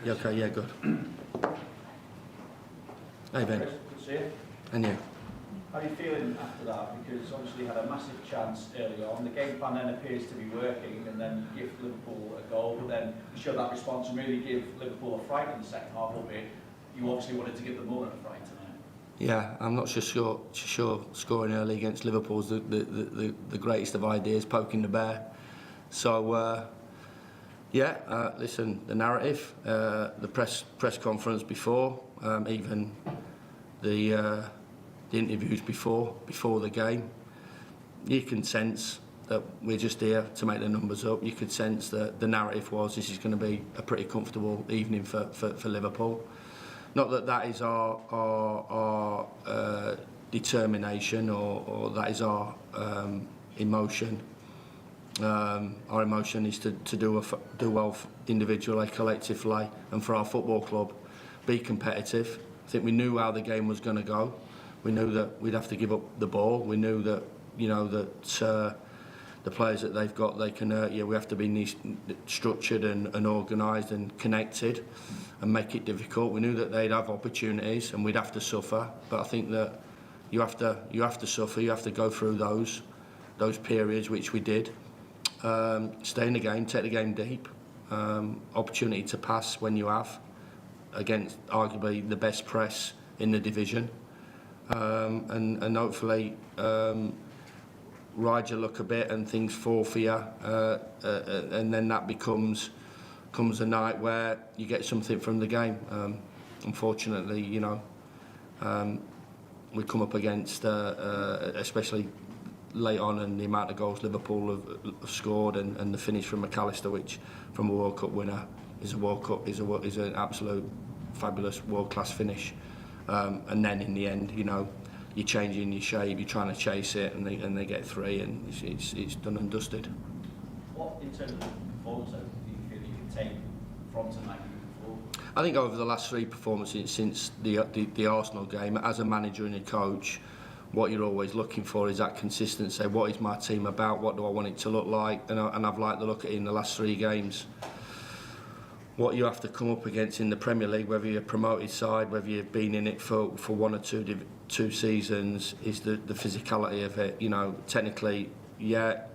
You okay? Yeah, good. Hey, Ben. Chris, good to see you. And you? How are you feeling after that? Because obviously you had a massive chance early on. The game plan then appears to be working, and then you give Liverpool a goal, but then you show that response and really give Liverpool a fright in the second half, albeit you obviously wanted to give them more than a fright tonight. Yeah, I'm not sure scoring early against Liverpool is the greatest of ideas, poking the bear. So, listen, the narrative, the press conference before, even the interviews before the game, you can sense that we're just here to make the numbers up. You could sense that the narrative was this is going to be a pretty comfortable evening for Liverpool. Not that is our determination or that is our emotion. Our emotion is to do well individually, collectively, and for our football club, be competitive. I think we knew how the game was going to go. We knew that we'd have to give up the ball. We knew that the players that they've got, they can hurt you. We have to be structured and organised and connected and make it difficult. We knew that they'd have opportunities and we'd have to suffer. But I think that you have to suffer. You have to go through those periods, which we did. Stay in the game, take the game deep. Opportunity to pass when you have against arguably the best press in the division, and hopefully. Ride your luck a bit and things fall for you, and then that comes a night where you get something from the game. Unfortunately, we come up against, especially late on, and the amount of goals Liverpool have scored, and the finish from Allister, which from a World Cup winner is an absolute fabulous world class finish. And then in the end, you're changing your shape, you're trying to chase it, and they get three, and it's done and dusted. What, in terms of performance, do you feel you can take from tonight moving forward? I think over the last three performances since the Arsenal game, as a manager and a coach, what you're always looking for is that consistency. What is my team about? What do I want it to look like? And I've liked the look at it in the last three games. What you have to come up against in the Premier League, whether you're a promoted side, whether you've been in it for one or two seasons, is the physicality of it. Technically,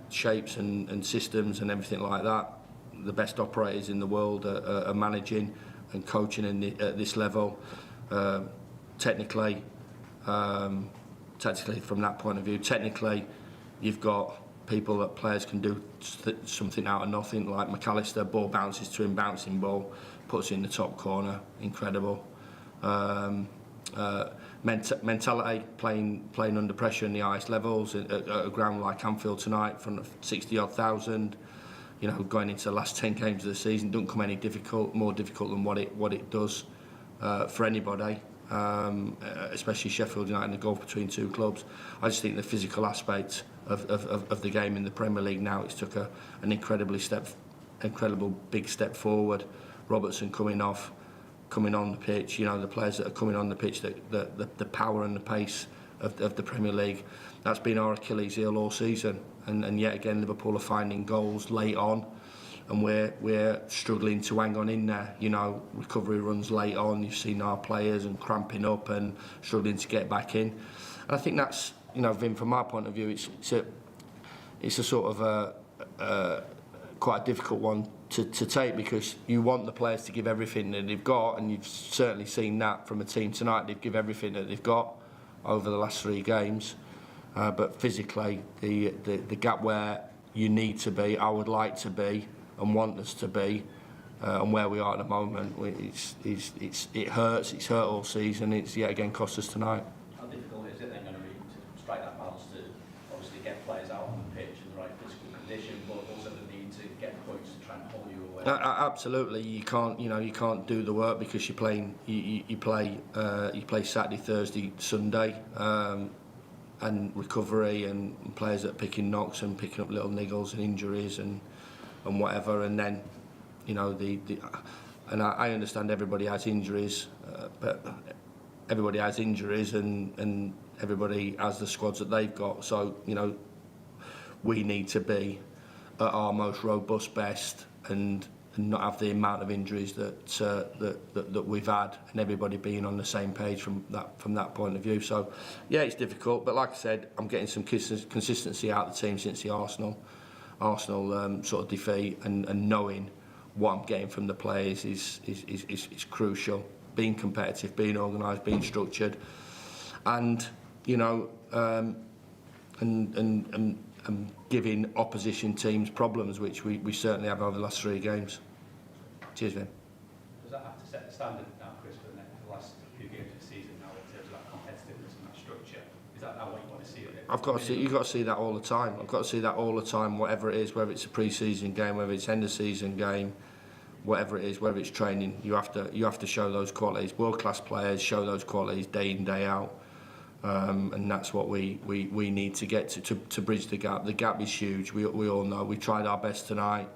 shapes and systems and everything like that. The best operators in the world are managing and coaching at this level. Technically, from that point of view, you've got people that players can do something out of nothing, like Allister. Ball bounces to him, bouncing ball, puts it in the top corner, incredible. Mentality, playing under pressure in the highest levels at a ground like Anfield tonight, in front of 60-odd thousand. Going into the last 10 games of the season, doesn't come any more difficult than what it does for anybody. Especially Sheffield United and the gulf between two clubs. I just think the physical aspect of the game in the Premier League now, it's took an incredible big step forward. Robertson coming on the pitch, the players that are coming on the pitch, the power and the pace of the Premier League, that's been our Achilles heel all season, and yet again Liverpool are finding goals late on. And we're struggling to hang on in there. Recovery runs late on. You've seen our players and cramping up and struggling to get back in. And I think that's, Vin, from my point of view, it's a sort of quite a difficult one to take, because you want the players to give everything that they've got, and you've certainly seen that from a team tonight. They've give everything that they've got over the last three games, but physically, the gap where you need to be, I would like to be, and want us to be, and where we are at the moment, it hurts. It's hurt all season. It's yet again cost us tonight. How difficult is it then going to be to strike that balance to obviously get players out on the pitch in the right physical condition, but also the need to get points to try and pull you away? Absolutely, you can't do the work because you play Saturday, Thursday, Sunday. And recovery and players that are picking knocks and picking up little niggles and injuries and whatever, and then and I understand everybody has injuries, but everybody has injuries and everybody has the squads that they've got. So we need to be at our most robust best and not have the amount of injuries that we've had, and everybody being on the same page from that point of view. So yeah, it's difficult, but like I said, I'm getting some consistency out of the team since the Arsenal sort of defeat, and knowing what I'm getting from the players is crucial. Being competitive, being organised, being structured, and you know, and giving opposition teams problems, which we certainly have over the last 3 games. Cheers, Vin. Does that have to set the standard now, Chris, for the last few games of the season now in terms of that competitiveness and that structure? Is that now what you want to see? You've got to see that all the time. I've got to see that all the time, whatever it is, whether it's a pre-season game, whether it's end of season game, whatever it is, whether it's training. You have to show those qualities. World-class players show those qualities day in, day out. And that's what we need to get to bridge the gap. The gap is huge. We all know. We tried our best tonight.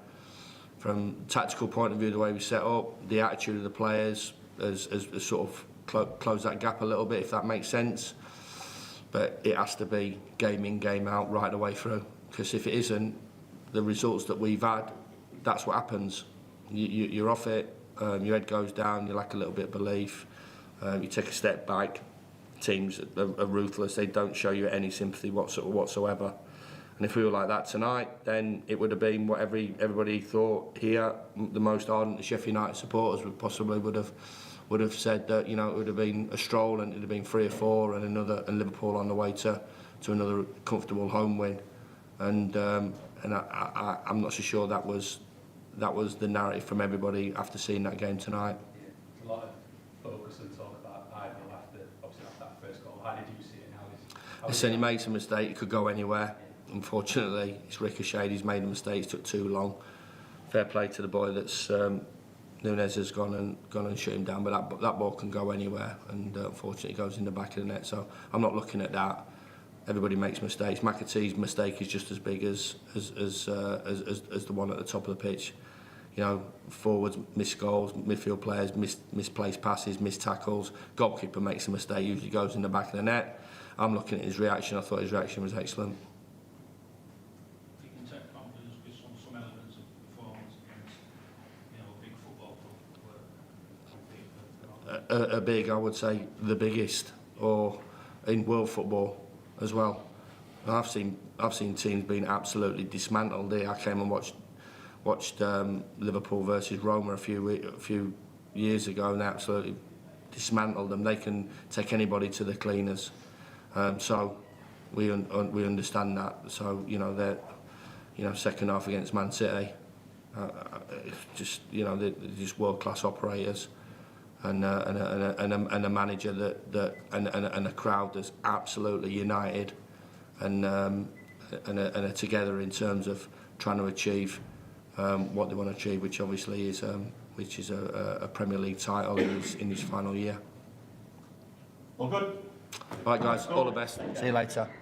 From a tactical point of view, the way we set up, the attitude of the players has sort of closed that gap a little bit, if that makes sense. But it has to be game in, game out, right the way through. Because if it isn't, the results that we've had, that's what happens. You're off it, your head goes down, you lack a little bit of belief, you take a step back. Teams are ruthless, they don't show you any sympathy whatsoever. And if we were like that tonight, then it would have been what everybody thought here. The most ardent Sheffield United supporters would have said that, you know, it would have been a stroll, and it would have been 3 or 4 and Liverpool on the way to another comfortable home win. And I'm not so sure that was the narrative from everybody after seeing that game tonight. Yeah, there's a lot of focus and talk about Ivan after that first goal. How did you see it? Listen, he made some mistake. It could go anywhere. Unfortunately, it's ricocheted. He's made a mistake. It took too long. Fair play to the boy that's Nunez has gone and shut him down. But that ball can go anywhere, and unfortunately, it goes in the back of the net. So I'm not looking at that. Everybody makes mistakes. McAtee's mistake is just as big as the one at the top of the pitch. You know, forwards miss goals, midfield players misplaced passes, missed tackles. Goalkeeper makes a mistake, usually goes in the back of the net. I'm looking at his reaction. I thought his reaction was excellent. You can take confidence with some elements of performance against, you know, a big football club. A big, I would say, the biggest, or in world football as well. I've seen teams being absolutely dismantled. I came and watched Liverpool versus Roma a few years ago, and they absolutely dismantled them. They can take anybody to the cleaners. So we understand that. So they're second half against Man City, they're just world-class operators, and a manager that and a crowd that's absolutely united and are together in terms of trying to achieve what they want to achieve, which obviously is a Premier League title in his final year. All good. All right, guys, all the best. See you later.